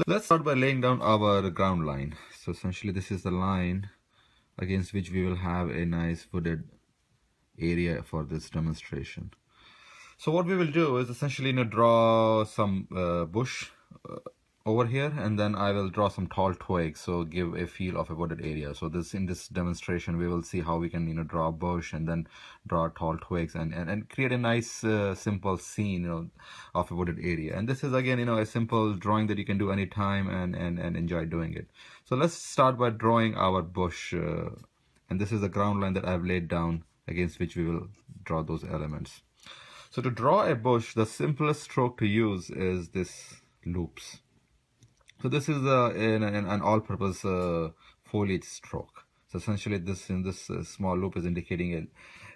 Let's start by laying down our ground line. So essentially this is the line against which we will have a nice wooded area for this demonstration. So what we will do is essentially draw some bush over here, and then I will draw some tall twigs, so give a feel of a wooded area. So in this demonstration we will see how we can draw a bush and then draw tall twigs and create a nice simple scene of a wooded area. And this is again a simple drawing that you can do anytime and enjoy doing it. So let's start by drawing our bush, and this is the ground line that I've laid down against which we will draw those elements. So to draw a bush, the simplest stroke to use is this loops. So this is an all-purpose foliage stroke. So essentially this small loop is indicating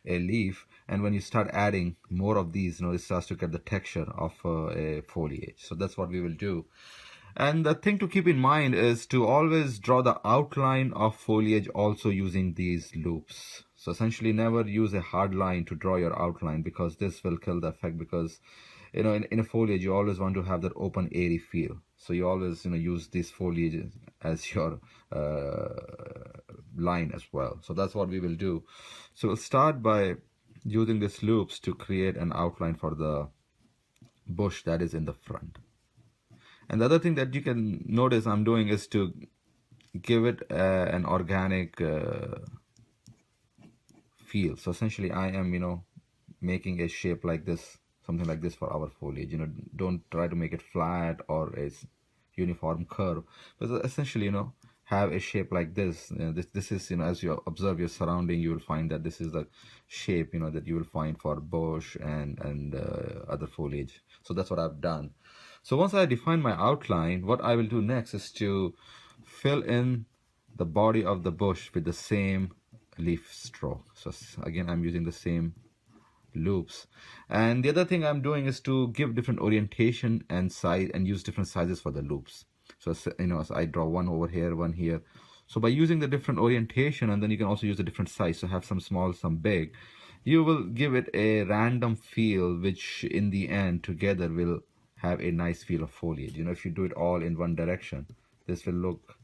a leaf, and when you start adding more of these, it starts to get the texture of a foliage. So that's what we will do. And the thing to keep in mind is to always draw the outline of foliage also using these loops. So essentially never use a hard line to draw your outline, because this will kill the effect, because in a foliage you always want to have that open airy feel. So you always use this foliage as your line as well. So that's what we will do. So we'll start by using these loops to create an outline for the bush that is in the front. And the other thing that you can notice I'm doing is to give it an organic feel. So essentially I am making a shape like this, something like this for our foliage. Don't try to make it flat or a uniform curve, but essentially have a shape like this. This is as you observe your surrounding, you will find that this is the shape that you will find for bush and other foliage. So that's what I've done. So once I define my outline, what I will do next is to fill in the body of the bush with the same leaf stroke. So again I'm using the same loops, and the other thing I'm doing is to give different orientation and size and use different sizes for the loops. So as I draw one over here, one here. So by using the different orientation, and then you can also use a different size, so have some small, some big, you will give it a random feel, which in the end together will have a nice feel of foliage. If you do it all in one direction, this will look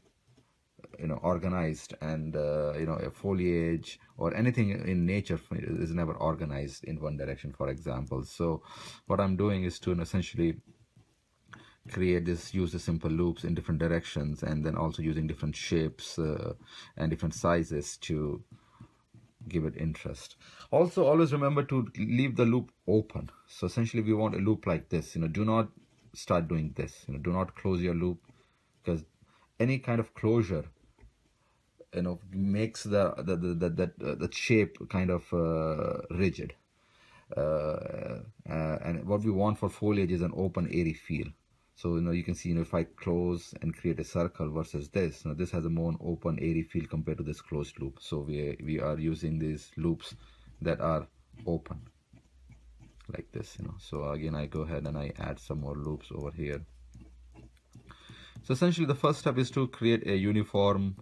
organized, and a foliage or anything in nature is never organized in one direction, for example. So what I'm doing is to essentially use the simple loops in different directions, and then also using different shapes and different sizes to give it interest. Also, always remember to leave the loop open. So essentially we want a loop like this. Do not start doing this. Do not close your loop, because any kind of closure makes the shape kind of rigid, and what we want for foliage is an open airy feel. So you can see if I close and create a circle versus this, this has a more open airy feel compared to this closed loop. So we are using these loops that are open like this. So again I go ahead and I add some more loops over here. So essentially the first step is to create a uniform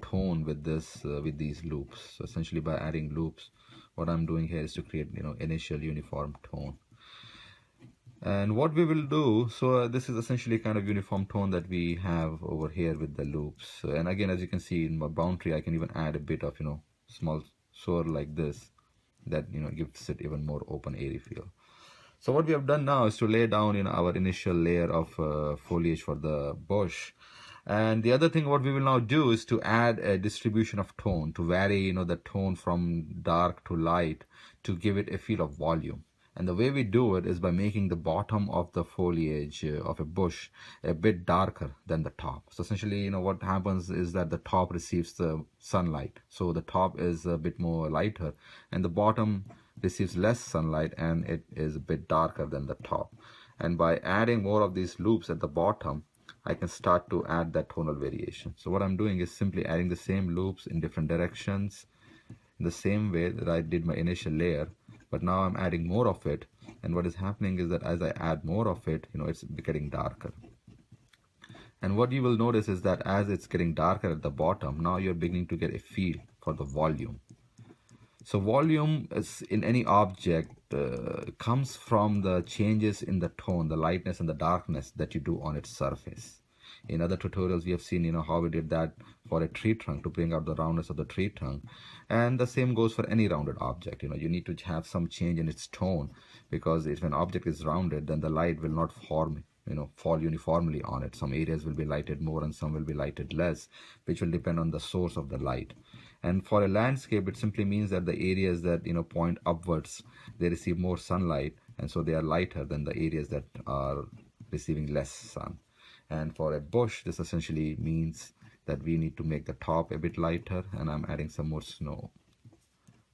tone with these loops. So essentially by adding loops, what I'm doing here is to create initial uniform tone. And what we will do, so this is essentially kind of uniform tone that we have over here with the loops. And again, as you can see in my boundary, I can even add a bit of small swirl like this, that gives it even more open airy feel. So what we have done now is to lay down our initial layer of foliage for the bush. And the other thing what we will now do is to add a distribution of tone, to vary the tone from dark to light, to give it a feel of volume. And the way we do it is by making the bottom of the foliage of a bush a bit darker than the top. So essentially what happens is that the top receives the sunlight, so the top is a bit more lighter, and the bottom receives less sunlight and it is a bit darker than the top. And by adding more of these loops at the bottom, I can start to add that tonal variation. So what I'm doing is simply adding the same loops in different directions in the same way that I did my initial layer, but now I'm adding more of it. And what is happening is that as I add more of it, it's getting darker. And what you will notice is that as it's getting darker at the bottom, now you're beginning to get a feel for the volume. So volume is in any object comes from the changes in the tone, the lightness and the darkness that you do on its surface. In other tutorials, we have seen, how we did that for a tree trunk to bring out the roundness of the tree trunk. And the same goes for any rounded object. You need to have some change in its tone, because if an object is rounded, then the light will not fall uniformly on it. Some areas will be lighted more and some will be lighted less, which will depend on the source of the light. And for a landscape, it simply means that the areas that point upwards, they receive more sunlight, and so they are lighter than the areas that are receiving less sun. And for a bush, this essentially means that we need to make the top a bit lighter, and I'm adding some more snow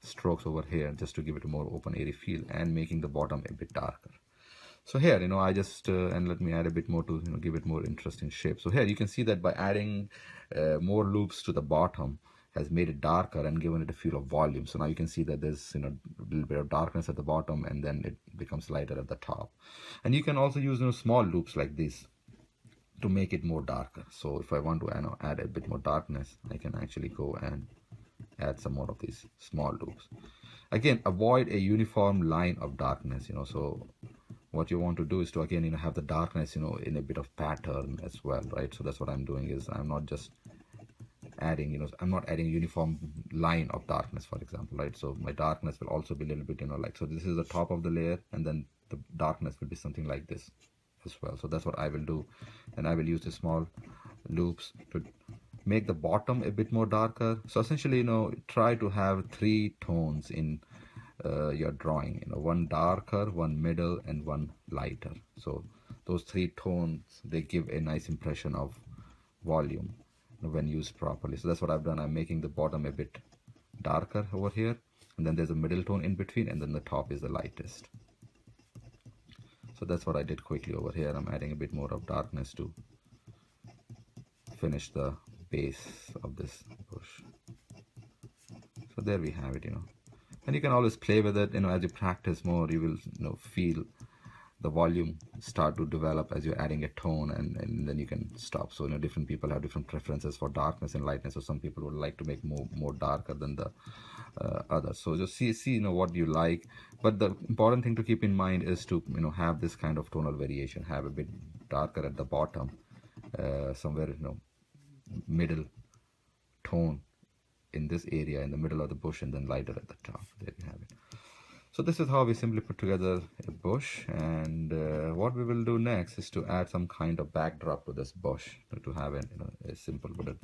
strokes over here just to give it a more open airy feel, and making the bottom a bit darker. So here, I just, and let me add a bit more to, give it more interesting shape. So here you can see that by adding more loops to the bottom has made it darker and given it a feel of volume. So now you can see that there's, a little bit of darkness at the bottom, and then it becomes lighter at the top. And you can also use, small loops like this to make it more darker. So if I want to add a bit more darkness, I can actually go and add some more of these small loops. Again, avoid a uniform line of darkness, so what you want to do is to, again, have the darkness, in a bit of pattern as well, right? So that's what I'm doing, is I'm not just adding, I'm not adding a uniform line of darkness, for example, right? So my darkness will also be a little bit, like, so this is the top of the layer, and then the darkness will be something like this as well. So that's what I will do, and I will use the small loops to make the bottom a bit more darker. So essentially, try to have 3 tones in your drawing, one darker, one middle, and one lighter. So those 3 tones, they give a nice impression of volume when used properly. So that's what I've done. I'm making the bottom a bit darker over here, and then there's a middle tone in between, and then the top is the lightest. So that's what I did quickly over here. I'm adding a bit more of darkness to finish the base of this bush. So there we have it, and you can always play with it, as you practice more, you will feel the volume start to develop as you're adding a tone, and then you can stop. So different people have different preferences for darkness and lightness. So some people would like to make more darker than the others. So just see what you like. But the important thing to keep in mind is to have this kind of tonal variation. Have a bit darker at the bottom, somewhere middle tone in this area in the middle of the bush, and then lighter at the top. There you have it. So this is how we simply put together a bush, and what we will do next is to add some kind of backdrop to this bush to have a simple wooded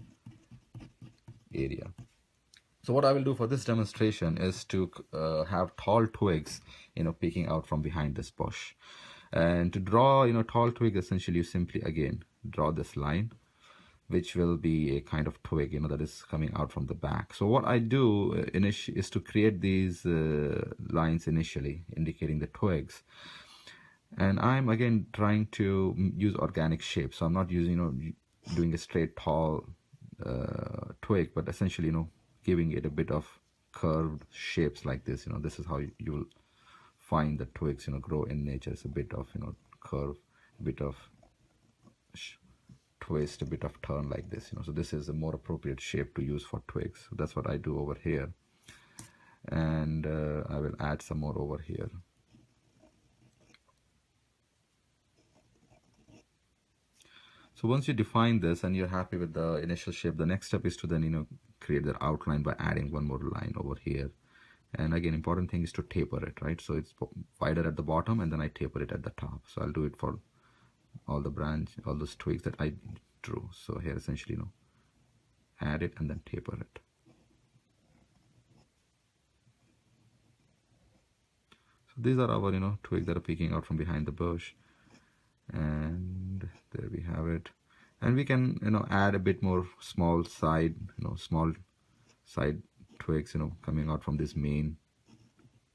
area. So what I will do for this demonstration is to have tall twigs peeking out from behind this bush. And to draw tall twig, essentially you simply again draw this line, which will be a kind of twig that is coming out from the back. So what I do is to create these lines initially indicating the twigs, and I'm again trying to use organic shapes. So I'm not using doing a straight tall twig, but essentially giving it a bit of curved shapes like this. This is how you will find the twigs grow in nature. It's a bit of curve, a bit of twist, a bit of turn like this. So this is a more appropriate shape to use for twigs. So that's what I do over here, and I will add some more over here. So once you define this and you're happy with the initial shape, the next step is to then create the outline by adding one more line over here. And again, important thing is to taper it, right? So it's wider at the bottom, and then I taper it at the top. So I'll do it for all those twigs that I drew. So here essentially add it and then taper it. So these are our twigs that are peeking out from behind the bush, and there we have it. And we can add a bit more small side twigs coming out from this main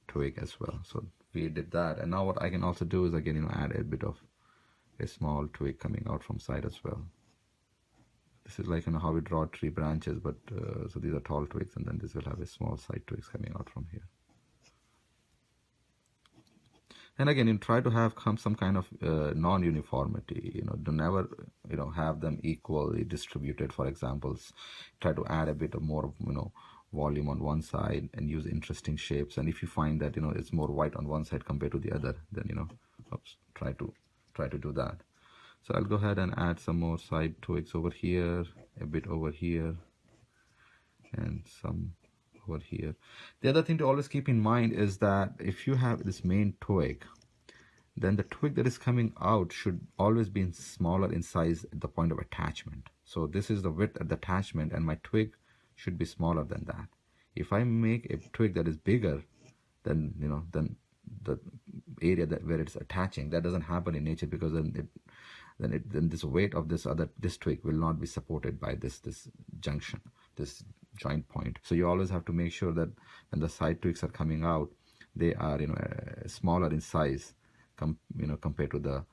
twig as well. So we did that, and now what I can also do is again add a bit of a small twig coming out from side as well. This is like how we draw tree branches, but so these are tall twigs, and then this will have a small side twigs coming out from here. And again, try to have some kind of non-uniformity. Do never have them equally distributed. For example, try to add a bit of more volume on one side and use interesting shapes. And if you find that, you know, it's more white on one side compared to the other, then, you know, oops, try to do that. So I'll go ahead and add some more side twigs over here, a bit over here, and some over here. The other thing to always keep in mind is that if you have this main twig, then the twig that is coming out should always be smaller in size at the point of attachment. So this is the width at the attachment, and my twig should be smaller than that. If I make a twig that is bigger than, you know, than the area that where it's attaching, that doesn't happen in nature, because then this weight of this twig will not be supported by this junction, this joint point. So you always have to make sure that when the side twigs are coming out, they are, you know, smaller in size, compared to the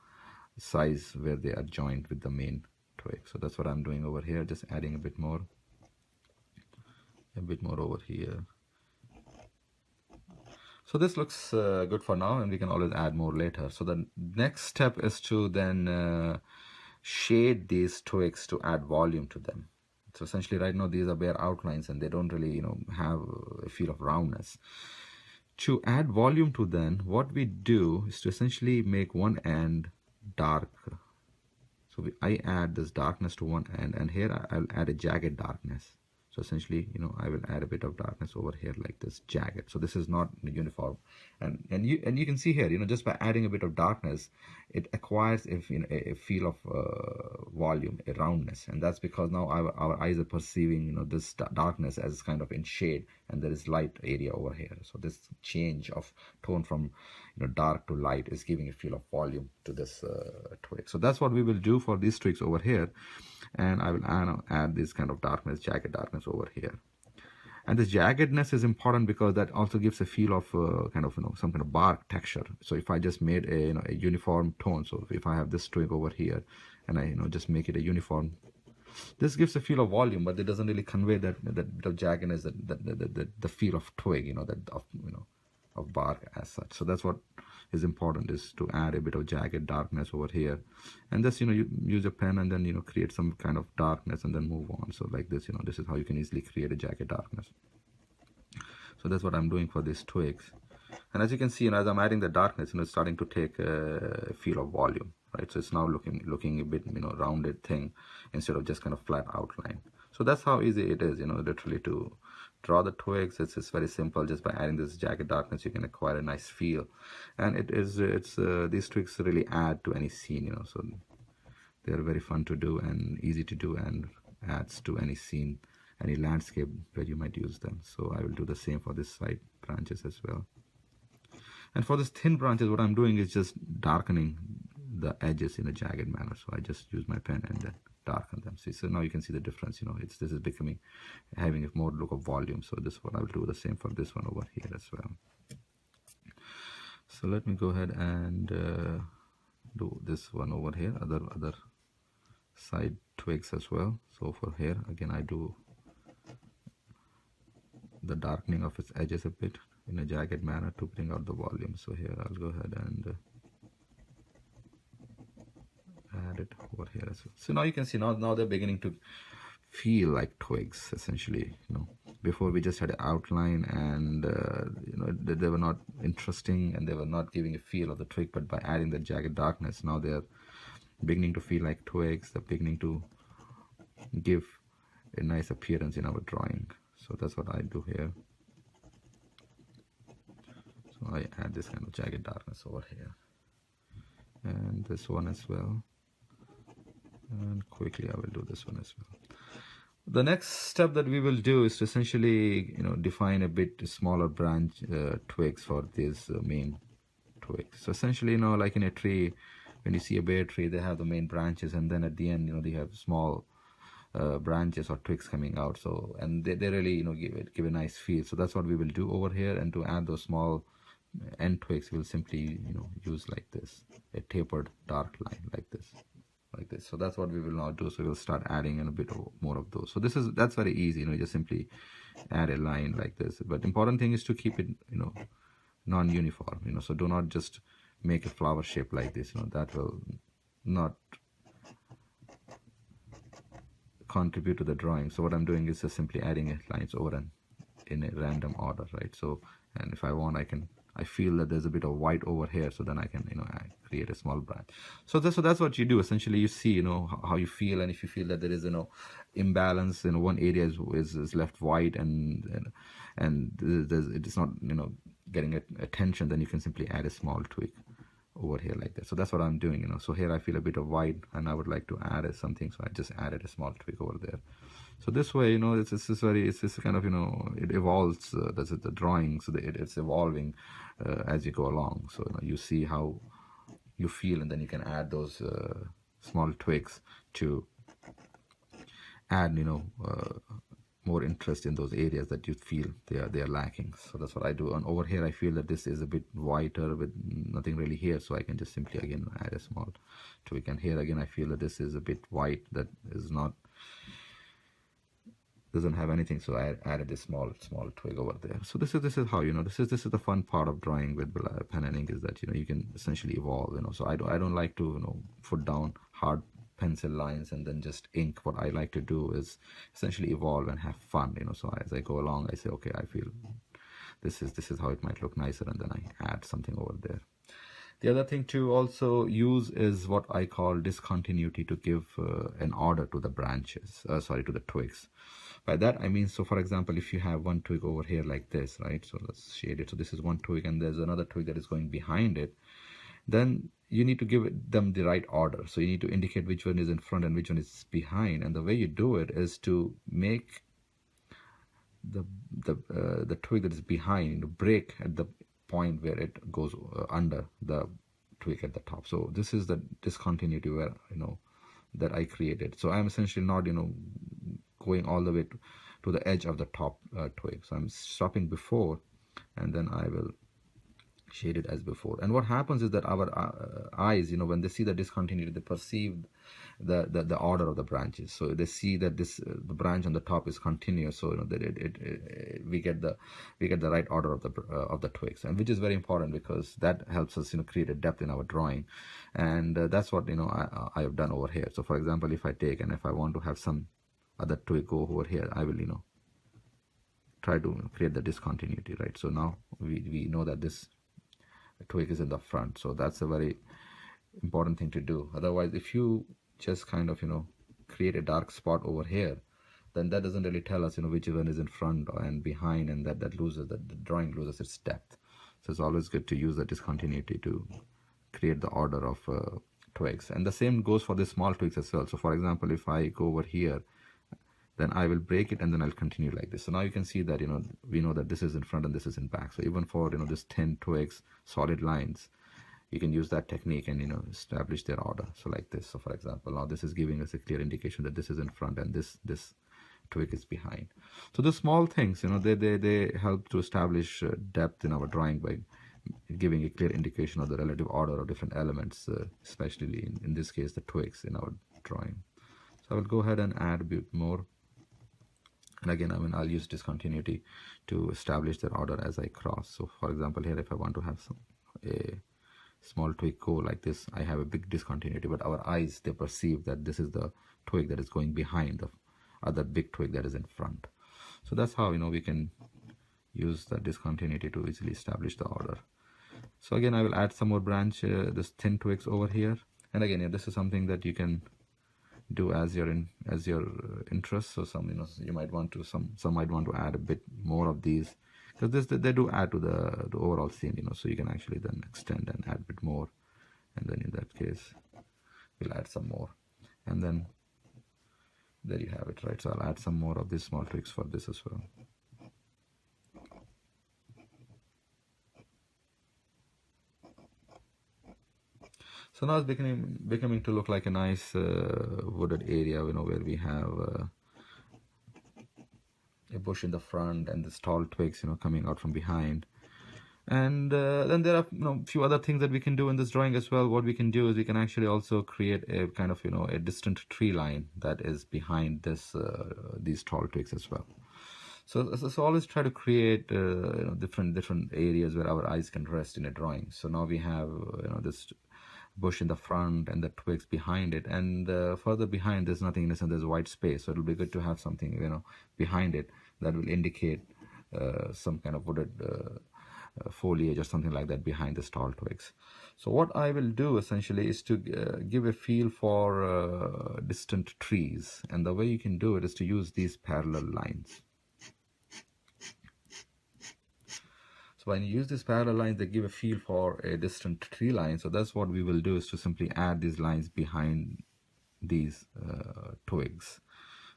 size where they are joined with the main twig. So that's what I'm doing over here, just adding a bit more over here. So this looks good for now, and we can always add more later. So the next step is to then shade these twigs to add volume to them. So essentially right now these are bare outlines and they don't really, you know, have a feel of roundness. To add volume to them, what we do is to essentially make one end dark. So I add this darkness to one end, and here I'll add a jagged darkness. So essentially, you know, I will add a bit of darkness over here like this, jagged. So this is not uniform, and you can see here, you know, just by adding a bit of darkness, it acquires a feel of volume, a roundness, and that's because now our eyes are perceiving, you know, this darkness as kind of in shade, and there is light area over here. So this change of tone from, you know, dark to light is giving a feel of volume to this twig. So that's what we will do for these twigs over here, and I will add this kind of darkness, jagged darkness over here. And this jaggedness is important because that also gives a feel of kind of, you know, some kind of bark texture. So if I just made a, you know, a uniform tone, so if I have this twig over here and I, you know, just make it a uniform, this gives a feel of volume, but it doesn't really convey that the jaggedness, the feel of twig, you know, of bark as such. So that's what is important, is to add a bit of jagged darkness over here, and just, you know, you use a pen and then, you know, create some kind of darkness and then move on. So like this, you know, this is how you can easily create a jagged darkness. So that's what I'm doing for these twigs. And as you can see, you know, as I'm adding the darkness, you know, it's starting to take a feel of volume, right? So it's now looking a bit, you know, rounded thing instead of just kind of flat outline. So that's how easy it is, you know, literally to draw the twigs. It's very simple. Just by adding this jagged darkness, you can acquire a nice feel, and these twigs really add to any scene, you know. So they are very fun to do and easy to do, and adds to any scene, any landscape where you might use them. So I will do the same for this side branches as well. And for this thin branches, what I'm doing is just darkening the edges in a jagged manner. So I just use my pen and then darken them. See, so now you can see the difference, you know, this is becoming, having a more look of volume. So this one, I will do the same for this one over here as well. So let me go ahead and do this one over here, other side twigs as well. So for here, again, I do the darkening of its edges a bit in a jagged manner to bring out the volume. So here I'll go ahead and add it over here as well. So now you can see, now they're beginning to feel like twigs, essentially. You know, before we just had an outline, and you know, they were not interesting and they were not giving a feel of the twig. But by adding the jagged darkness, now they're beginning to feel like twigs. They're beginning to give a nice appearance in our drawing. So that's what I do here. So I add this kind of jagged darkness over here, and this one as well. And quickly I will do this one as well. The next step that we will do is to essentially, you know, define a bit smaller branch twigs for these main twigs. So essentially, you know, like in a tree, when you see a bare tree, they have the main branches, and then at the end, you know, they have small branches or twigs coming out. So, and they really, you know, give a nice feel. So that's what we will do over here. And to add those small end twigs, we'll simply, you know, use like this, a tapered dark line like this. So that's what we will now do. So we'll start adding in a bit more of those. So that's very easy, you know, just simply add a line like this. But important thing is to keep it, you know, non-uniform, you know. So do not just make a flower shape like this, you know, that will not contribute to the drawing. So what I'm doing is just simply adding lines over and in a random order, right? So, and if I want, I feel that there's a bit of white over here, so then I can, I create a small branch. So that's what you do. Essentially, you see, how you feel, and if you feel that there is, imbalance, one area is left white, and it is not, getting attention, then you can simply add a small twig over here like that. So that's what I'm doing, so here I feel a bit of white and I would like to add something, so I just added a small twig over there. So this way, it's this kind of, it evolves, that's the drawing, so it's evolving as you go along. So you see how you feel, and then you can add those small twigs to add, more interest in those areas that you feel they are lacking. So that's what I do. And over here I feel that this is a bit whiter with nothing really here, so I can just simply again add a small twig. And here again I feel that this is a bit white, that is not, doesn't have anything, so I added a small twig over there. So this is how, this is the fun part of drawing with pen and ink, is that you can essentially evolve. So I don't like to put down hard pencil lines and then just ink. What I like to do is essentially evolve and have fun. So as I go along, I say, okay, I feel this is how it might look nicer, and then I add something over there. The other thing to also use is what I call discontinuity, to give an order to the branches, to the twigs. By that I mean, so for example, if you have one twig over here like this, right? So let's shade it. So this is one twig, and there's another twig that is going behind it. Then you need to give them the right order. So you need to indicate which one is in front and which one is behind. And the way you do it is to make the twig that is behind break at the point where it goes under the twig at the top. So this is the discontinuity where that I created. So I'm essentially not going all the way to the edge of the top twig. So I'm stopping before, and then I will shade it as before. And what happens is that our eyes, when they see the discontinuity, they perceive the order of the branches. So they see that the branch on the top is continuous, so that we get the right order of the twigs, and which is very important, because that helps us create a depth in our drawing. And that's what I have done over here. So for example, if I take, and if I want to have some other twig go over here, I will try to create the discontinuity, right? So now we know that this twig is in the front, so that's a very important thing to do. Otherwise, if you just kind of create a dark spot over here, then that doesn't really tell us which one is in front and behind, and that loses, the drawing loses its depth. So it's always good to use the discontinuity to create the order of twigs. And the same goes for the small twigs as well. So for example, if I go over here, then I will break it, and then I'll continue like this. So now you can see that we know that this is in front and this is in back. So even for this thin twigs, solid lines, you can use that technique and establish their order. So like this. So for example, now this is giving us a clear indication that this is in front and this twig is behind. So the small things, they help to establish depth in our drawing by giving a clear indication of the relative order of different elements, especially in this case the twigs in our drawing. So I will go ahead and add a bit more. And again, I'll use discontinuity to establish their order as I cross. So for example, here, if I want to have a small twig go like this, I have a big discontinuity, but our eyes, they perceive that this is the twig that is going behind the other big twig that is in front. So that's how we can use the discontinuity to easily establish the order. So again, I will add some more branch, this thin twigs over here. And again, this is something that you can do as your interest. So some you might want to, some might want to add a bit more of these, because they do add to the overall scene. So you can actually then extend and add a bit more, and then in that case we'll add some more, and then there you have it, right? So I'll add some more of these small twigs for this as well. So now it's becoming to look like a nice wooded area, where we have a bush in the front and this tall twigs, coming out from behind. And then there are a few other things that we can do in this drawing as well. What we can do is we can actually also create a kind of a distant tree line that is behind this these tall twigs as well. So always try to create different areas where our eyes can rest in a drawing. So now we have this bush in the front and the twigs behind it, and further behind there's nothingness and there's white space. So it'll be good to have something behind it that will indicate some kind of wooded foliage or something like that behind the tall twigs. So what I will do essentially is to give a feel for distant trees, and the way you can do it is to use these parallel lines. So when you use these parallel lines, they give a feel for a distant tree line. So that's what we will do, is to simply add these lines behind these twigs.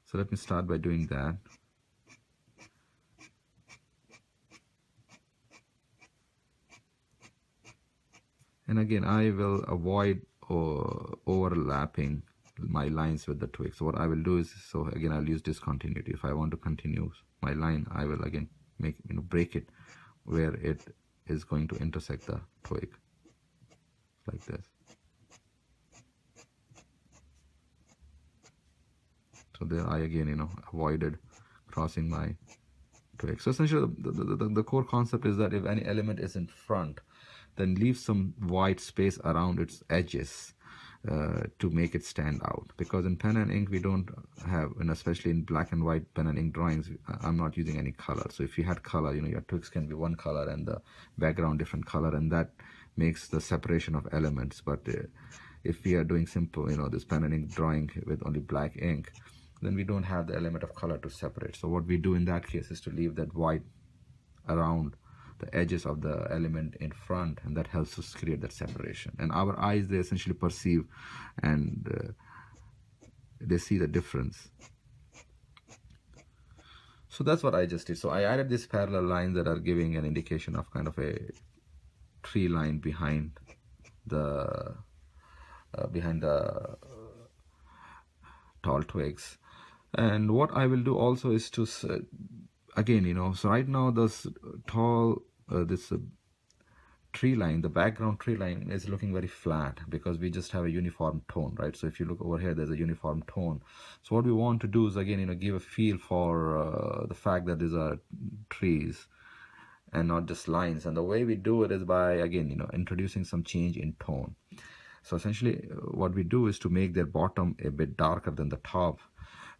So let me start by doing that. And again, I will avoid overlapping my lines with the twig. So what I will do is, so again, I'll use discontinuity. If I want to continue my line, I will again make, break it where it is going to intersect the twig, like this. So there I again, avoided crossing my twig. So essentially, the core concept is that if any element is in front, then leave some white space around its edges to make it stand out. Because in pen and ink, we don't have, and especially in black and white pen and ink drawings, I'm not using any color. So if you had color, your twigs can be one color and the background different color, and that makes the separation of elements. But if we are doing simple, this pen and ink drawing with only black ink, then we don't have the element of color to separate. So what we do in that case is to leave that white around the edges of the element in front, and that helps us create that separation. And our eyes, they essentially perceive and they see the difference. So that's what I just did. So I added these parallel lines that are giving an indication of kind of a tree line behind the tall twigs. And what I will do also is to again, so right now this tall tree line, the background tree line is looking very flat because we just have a uniform tone, right? So if you look over here, there's a uniform tone. So what we want to do is again, give a feel for the fact that these are trees and not just lines. And the way we do it is by, again, introducing some change in tone. So essentially what we do is to make their bottom a bit darker than the top,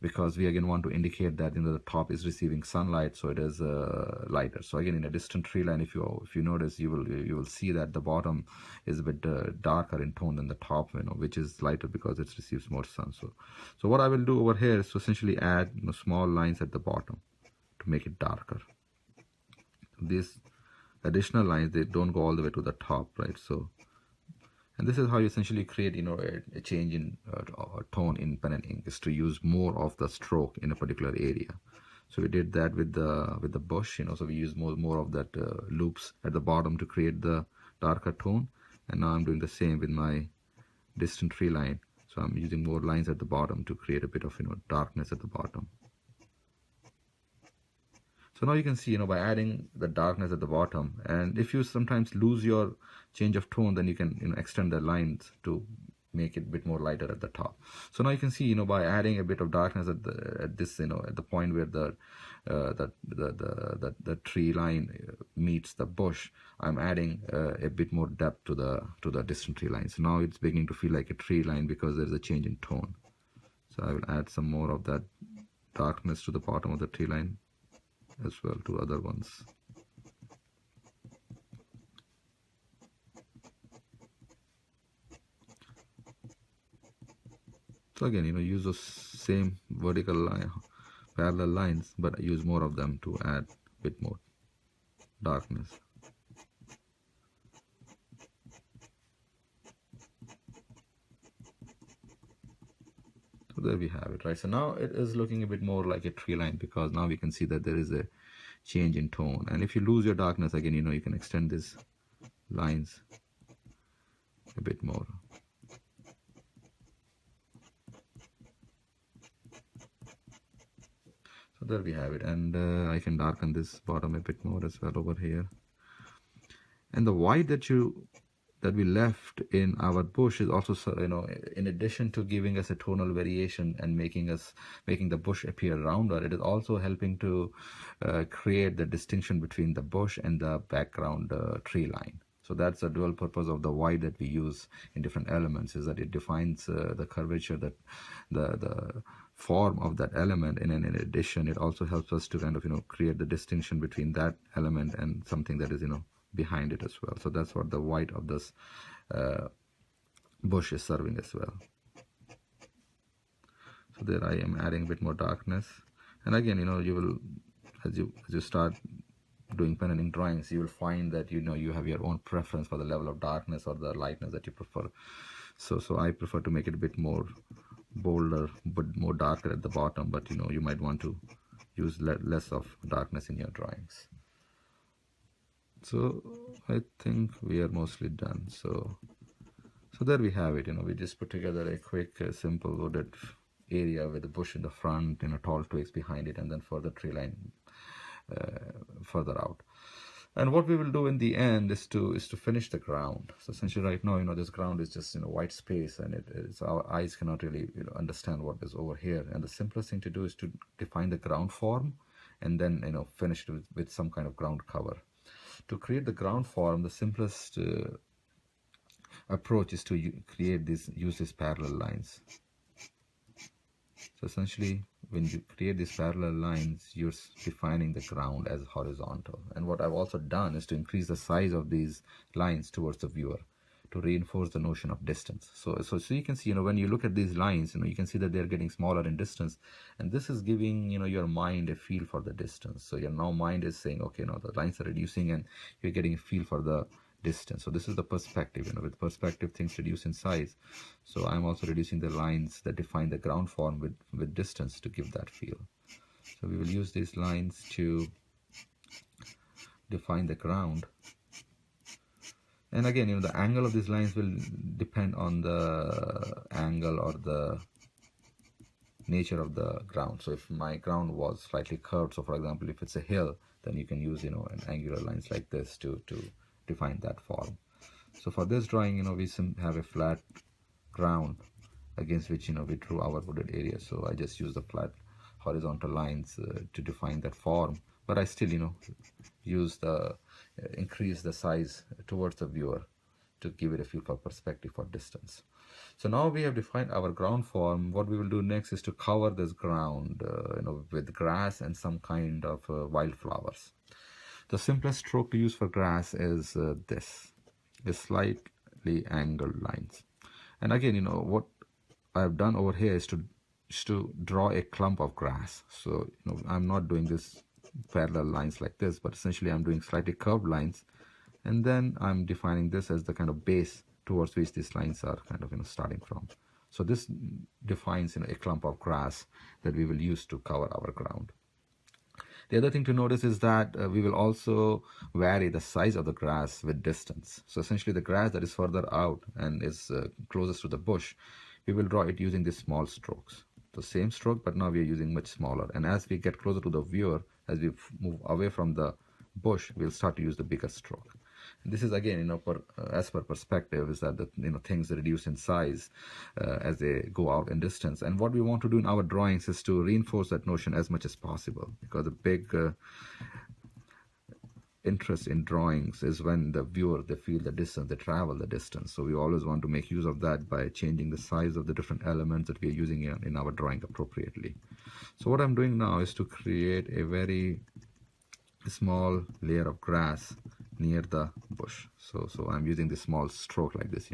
because we again want to indicate that the top is receiving sunlight, so it is lighter. So again, in a distant tree line, if you notice, you will see that the bottom is a bit darker in tone than the top, which is lighter because it receives more sun. So what I will do over here is to essentially add small lines at the bottom to make it darker. These additional lines, they don't go all the way to the top, right? So, and this is how you essentially create, a change in tone in pen and ink, is to use more of the stroke in a particular area. So we did that with the bush, so we use more of that loops at the bottom to create the darker tone. And now I'm doing the same with my distant tree line. So I'm using more lines at the bottom to create a bit of, darkness at the bottom. So now you can see, by adding the darkness at the bottom, and if you sometimes lose your change of tone, then you can, extend the lines to make it a bit more lighter at the top. So now you can see, by adding a bit of darkness at this, at the point where the tree line meets the bush, I'm adding a bit more depth to the distant tree line. So now it's beginning to feel like a tree line because there's a change in tone. So I will add some more of that darkness to the bottom of the tree line as well, to other ones. So again, use those same vertical line, parallel lines, but use more of them to add a bit more darkness. So there we have it, right? So now it is looking a bit more like a tree line, because now we can see that there is a change in tone. And if you lose your darkness, again, you can extend these lines a bit more. So there we have it. And I can darken this bottom a bit more as well over here. And the white that we left in our bush is also, in addition to giving us a tonal variation and making the bush appear rounder, it is also helping to create the distinction between the bush and the background tree line. So that's the dual purpose of the white that we use in different elements, is that it defines the curvature, that the form of that element, and in addition it also helps us to kind of create the distinction between that element and something that is behind it as well. So that's what the white of this bush is serving as well. So there I am adding a bit more darkness, and again you will, as you start doing pen and ink drawings, you will find that you have your own preference for the level of darkness or the lightness that you prefer. So I prefer to make it a bit more bolder but more darker at the bottom, but you might want to use less of darkness in your drawings. So I think we are mostly done. So there we have it. We just put together a quick simple wooded area with a bush in the front, tall twigs behind it, and then further tree line further out. And what we will do in the end is to finish the ground. So essentially right now this ground is just white space, and it's our eyes cannot really understand what is over here. And the simplest thing to do is to define the ground form, and then finish it with some kind of ground cover. To create the ground form, the simplest approach is to use these parallel lines. So essentially, when you create these parallel lines, you're defining the ground as horizontal. And what I've also done is to increase the size of these lines towards the viewer to reinforce the notion of distance. So you can see, when you look at these lines, you can see that they're getting smaller in distance, and this is giving, your mind a feel for the distance. So your now mind is saying, okay, the lines are reducing, and you're getting a feel for the distance. So this is the perspective. With perspective, things reduce in size. So I'm also reducing the lines that define the ground form with distance to give that feel. So we will use these lines to define the ground. And again, the angle of these lines will depend on the angle or the nature of the ground. So if my ground was slightly curved, so for example, if it's a hill, then you can use, an angular lines like this to define that form. So for this drawing, we have a flat ground against which, we drew our wooded area. So I just use the flat horizontal lines to define that form. But I still, increase the size towards the viewer to give it a feel for perspective or distance. So now we have defined our ground form. What we will do next is to cover this ground, with grass and some kind of wildflowers. The simplest stroke to use for grass is this slightly angled lines. And again, what I've done over here is to draw a clump of grass. So I'm not doing this parallel lines like this, but essentially I'm doing slightly curved lines, and then I'm defining this as the kind of base towards which these lines are kind of starting from. So this defines a clump of grass that we will use to cover our ground. The other thing to notice is that we will also vary the size of the grass with distance. So essentially the grass that is further out and is closest to the bush, we will draw it using these small strokes. The same stroke, but now we are using much smaller. And as we get closer to the viewer, as we move away from the bush, we'll start to use the bigger stroke. And this is again, as per perspective, is that the things reduce in size as they go out in distance. And what we want to do in our drawings is to reinforce that notion as much as possible, because the big interest in drawings is when the viewer, they feel the distance, they travel the distance. So we always want to make use of that by changing the size of the different elements that we are using in our drawing appropriately. So what I'm doing now is to create a very small layer of grass near the bush. So I'm using this small stroke like this,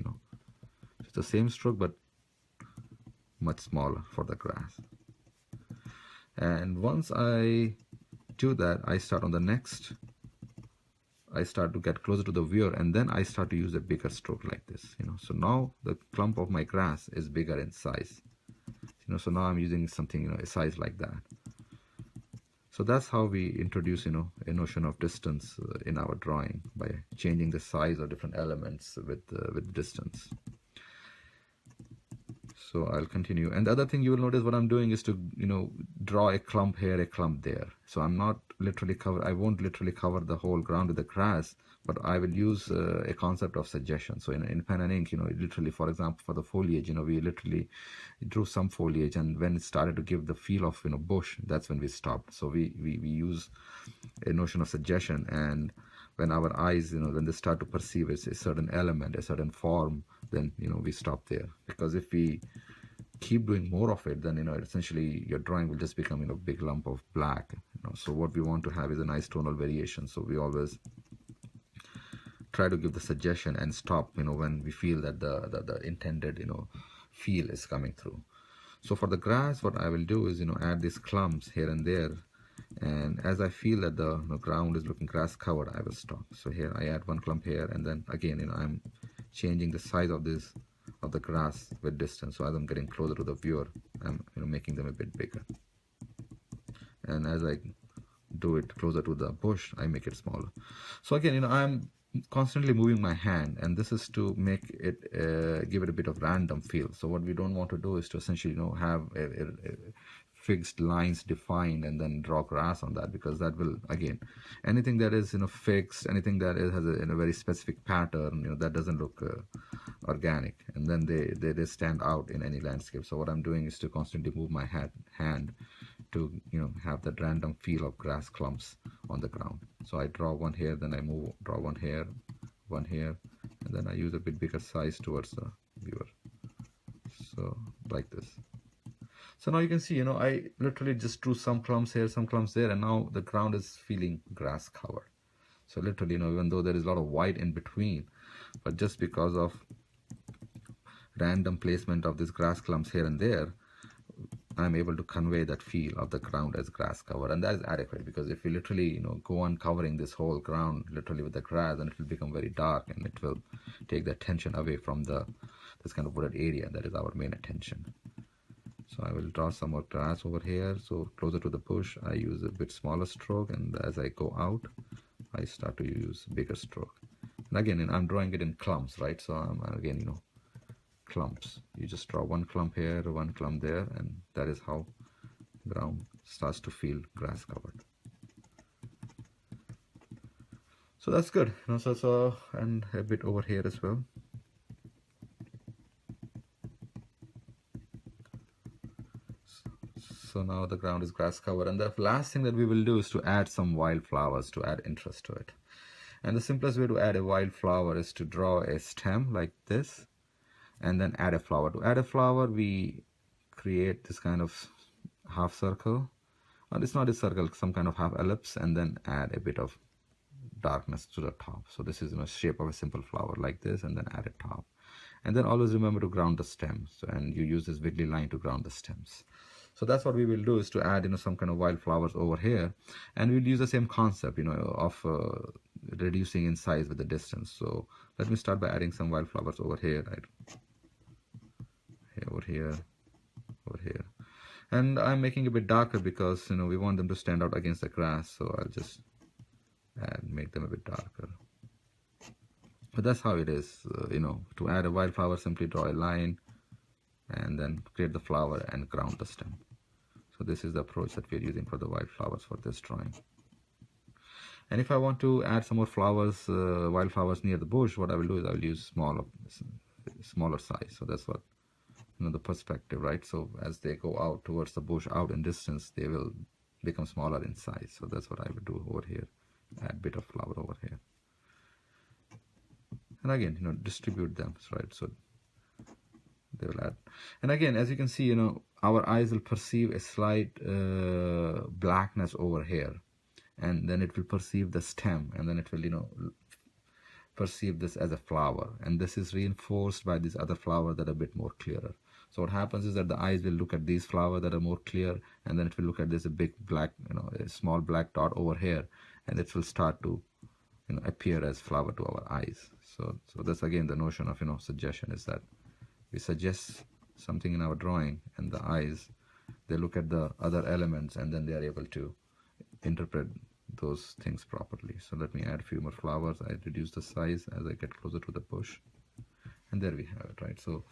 It's the same stroke, but much smaller for the grass. And once I do that, I start on the next. I start to get closer to the viewer, and then I start to use a bigger stroke like this, So now the clump of my grass is bigger in size, So now I'm using something, a size like that. So that's how we introduce, a notion of distance in our drawing, by changing the size of different elements with distance. So I'll continue. And the other thing you will notice, what I'm doing is to, draw a clump here, a clump there. So I won't literally cover the whole ground with the grass, but I will use a concept of suggestion. So in pen and ink, literally, for example, for the foliage, we literally drew some foliage, and when it started to give the feel of, bush, that's when we stopped. So we use a notion of suggestion, and when our eyes, when they start to perceive a certain element, a certain form, then, we stop there. Because if we keep doing more of it, then, essentially your drawing will just become, a big lump of black. So what we want to have is a nice tonal variation. So we always try to give the suggestion and stop, when we feel that the intended, feel is coming through. So for the grass, what I will do is, add these clumps here and there. And as I feel that the ground is looking grass covered, I will stop. So here I add one clump here, and then again, I'm changing the size of the grass with distance. So as I'm getting closer to the viewer, I'm making them a bit bigger. And as I do it closer to the bush, I make it smaller. So again, I'm constantly moving my hand, and this is to make it give it a bit of random feel. So what we don't want to do is to essentially have a fixed lines defined and then draw grass on that, because that will, again, anything that is fixed, anything that has a very specific pattern, that doesn't look organic, and then they stand out in any landscape. So what I'm doing is to constantly move my hand to have that random feel of grass clumps on the ground. So I draw one here, then I draw one here, and then I use a bit bigger size towards the viewer. So like this. So now you can see, I literally just drew some clumps here, some clumps there, and now the ground is feeling grass covered. So literally, even though there is a lot of white in between, but just because of random placement of these grass clumps here and there, I'm able to convey that feel of the ground as grass covered, and that is adequate. Because if you literally, go on covering this whole ground literally with the grass, then it will become very dark, and it will take the attention away from this kind of wooded area that is our main attention. So I will draw some more grass over here. So closer to the bush, I use a bit smaller stroke, and as I go out, I start to use bigger stroke. And again, I'm drawing it in clumps, right? So I'm again, clumps. You just draw one clump here, one clump there, and that is how the ground starts to feel grass covered. So that's good. So and a bit over here as well. So now the ground is grass covered, and the last thing that we will do is to add some wildflowers to add interest to it. And the simplest way to add a wildflower is to draw a stem like this, and then add a flower. To add a flower, we create this kind of half circle, or it's not a circle, some kind of half ellipse, and then add a bit of darkness to the top. So this is shape of a simple flower like this, and then add a top. And then always remember to ground the stems, and you use this wiggly line to ground the stems. So that's what we will do, is to add some kind of wildflowers over here, and we'll use the same concept of reducing in size with the distance. So let me start by adding some wildflowers over here, right? Over here, and I'm making it a bit darker because we want them to stand out against the grass. So I'll just make them a bit darker. But that's how it is. To add a wildflower, simply draw a line and then create the flower and ground the stem. So this is the approach that we're using for the wildflowers for this drawing. And if I want to add some more flowers, wildflowers near the bush, what I will do is I will use smaller size. So that's what, the perspective, right? So as they go out towards the bush, out in distance, they will become smaller in size. So that's what I will do over here. Add a bit of flower over here. And again, distribute them, right? So they will add. And again, as you can see, our eyes will perceive a slight blackness over here, and then it will perceive the stem, and then it will perceive this as a flower, and this is reinforced by these other flowers that are a bit more clearer. So what happens is that the eyes will look at these flowers that are more clear, and then it will look at this a big black, a small black dot over here, and it will start to appear as flower to our eyes. So that's again the notion of suggestion, is that we suggest something in our drawing, and the eyes, they look at the other elements, and then they are able to interpret those things properly. So let me add a few more flowers. I reduce the size as I get closer to the bush, and there we have it, right? So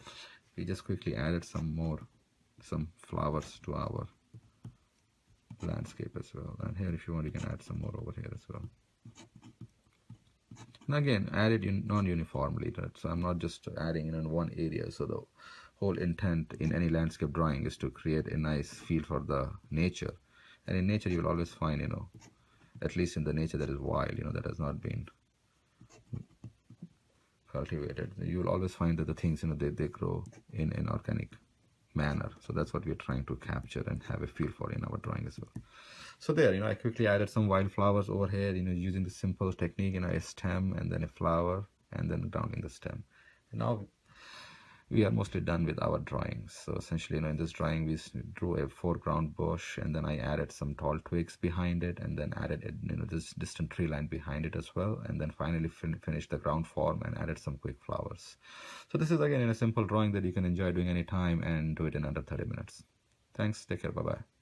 we just quickly added some flowers to our landscape as well. And here, if you want, you can add some more over here as well. And again, add it non-uniformly, right? So I'm not just adding in one area. So the whole intent in any landscape drawing is to create a nice feel for the nature. And in nature, you will always find, at least in the nature that is wild, that has not been cultivated. You will always find that the things, they grow in an organic manner. So that's what we're trying to capture and have a feel for in our drawing as well. So there, I quickly added some wildflowers over here, using the simple technique, a stem and then a flower and then grounding the stem. And now we are mostly done with our drawings. So essentially, in this drawing, we drew a foreground bush, and then I added some tall twigs behind it, and then added, this distant tree line behind it as well, and then finally finished the ground form and added some quick flowers. So this is again a simple drawing that you can enjoy doing anytime and do it in under 30 minutes. Thanks. Take care. Bye-bye.